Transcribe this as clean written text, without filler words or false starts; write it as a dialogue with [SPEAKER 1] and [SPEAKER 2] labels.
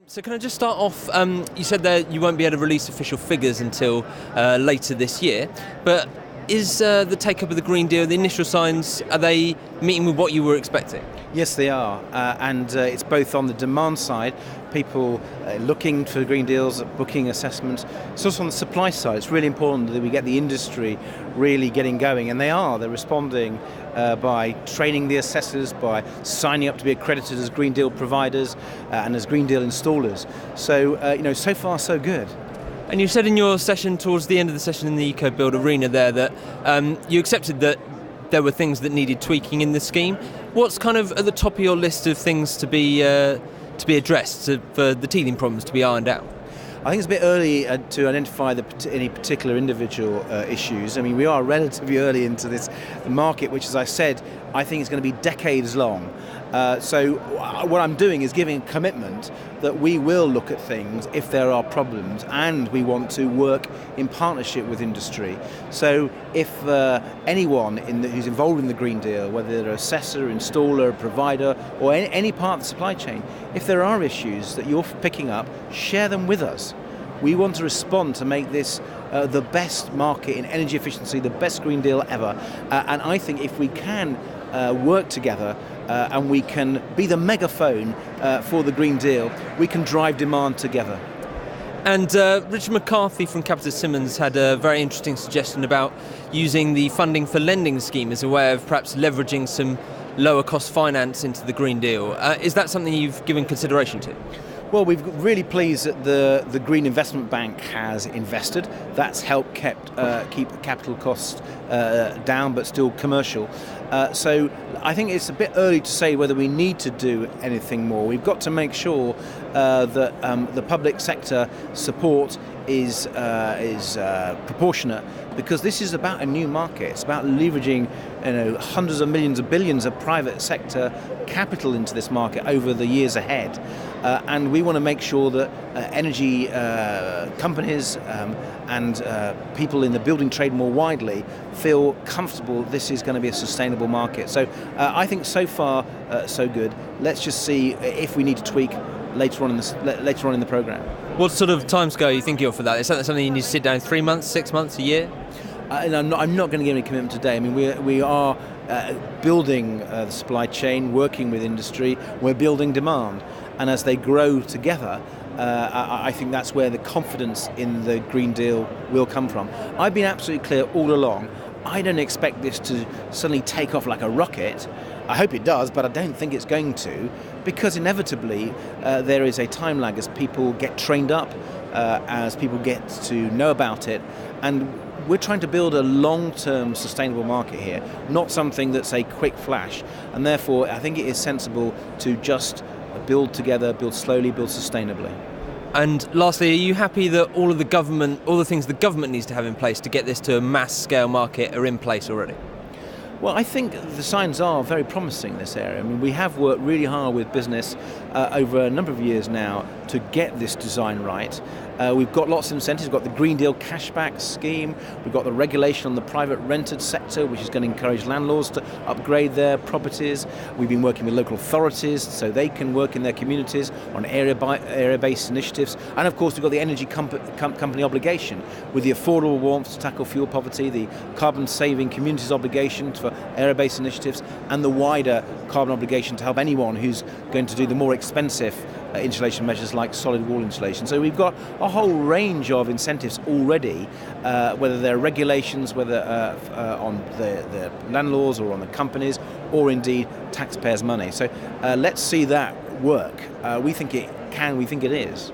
[SPEAKER 1] So can I just start off, you said that you won't be able to release official figures until later this year, but is the take-up of the Green Deal, the initial signs, are they meeting with what you were expecting?
[SPEAKER 2] Yes, they are, and it's both on the demand side, people looking for Green Deals, booking assessments. It's also on the supply side. It's really important that we get the industry really getting going, and they are. They're responding by training the assessors, by signing up to be accredited as Green Deal providers and as Green Deal installers. So, so far so good.
[SPEAKER 1] And you said in your session, towards the end of the session in the EcoBuild arena there, that you accepted that there were things that needed tweaking in the scheme. What's kind of at the top of your list of things to be addressed, for the teething problems to be ironed out?
[SPEAKER 2] I think it's a bit early to identify any particular individual issues. I mean, we are relatively early into this market, which, as I said, I think is going to be decades long. So what I'm doing is giving a commitment that we will look at things if there are problems, and we want to work in partnership with industry. So if anyone who's involved in the Green Deal, whether they're an assessor, installer, provider, or any part of the supply chain, if there are issues that you're picking up, share them with us. We want to respond to make this the best market in energy efficiency, the best Green Deal ever. And I think if we can work together and we can be the megaphone for the Green Deal, we can drive demand together.
[SPEAKER 1] And Richard McCarthy from Capital Simmons had a very interesting suggestion about using the funding for lending scheme as a way of perhaps leveraging some lower cost finance into the Green Deal. Is that something you've given consideration to?
[SPEAKER 2] Well, we're really pleased that the Green Investment Bank has invested. That's helped keep capital costs down, but still commercial. So I think it's a bit early to say whether we need to do anything more. We've got to make sure that the public sector support is proportionate, because this is about a new market. It's about leveraging hundreds of millions of billions of private sector capital into this market over the years ahead. And we want to make sure that energy companies and people in the building trade more widely feel comfortable this is going to be a sustainable market. So I think so far so good. Let's just see if we need to tweak later on in the program.
[SPEAKER 1] What sort of timescale are you thinking of for that? Is that something you need to sit down 3 months, 6 months, a year?
[SPEAKER 2] And I'm not going to give any commitment today. I mean, we are building the supply chain, working with industry. We're building demand, and as they grow together, I think that's where the confidence in the Green Deal will come from. I've been absolutely clear all along. I don't expect this to suddenly take off like a rocket. I hope it does, but I don't think it's going to, because inevitably there is a time lag as people get trained up, as people get to know about it, and we're trying to build a long-term sustainable market here, not something that's a quick flash. And therefore, I think it is sensible to just build together, build slowly, build sustainably.
[SPEAKER 1] And lastly, are you happy that all the things the government needs to have in place to get this to a mass-scale market are in place already?
[SPEAKER 2] Well, I think the signs are very promising in this area. I mean, we have worked really hard with business over a number of years now to get this design right. We've got lots of incentives. We've got the Green Deal cashback scheme. We've got the regulation on the private rented sector, which is going to encourage landlords to upgrade their properties. We've been working with local authorities so they can work in their communities on area-based initiatives. And of course, we've got the energy company obligation with the affordable warmth to tackle fuel poverty, the carbon-saving communities obligation for area-based initiatives, and the wider carbon obligation to help anyone who's going to do the more expensive insulation measures like solid wall insulation. So we've got a whole range of incentives already, whether they're regulations, whether on the landlords or on the companies, or indeed taxpayers' money. So let's see that work. We think it can, we think it is.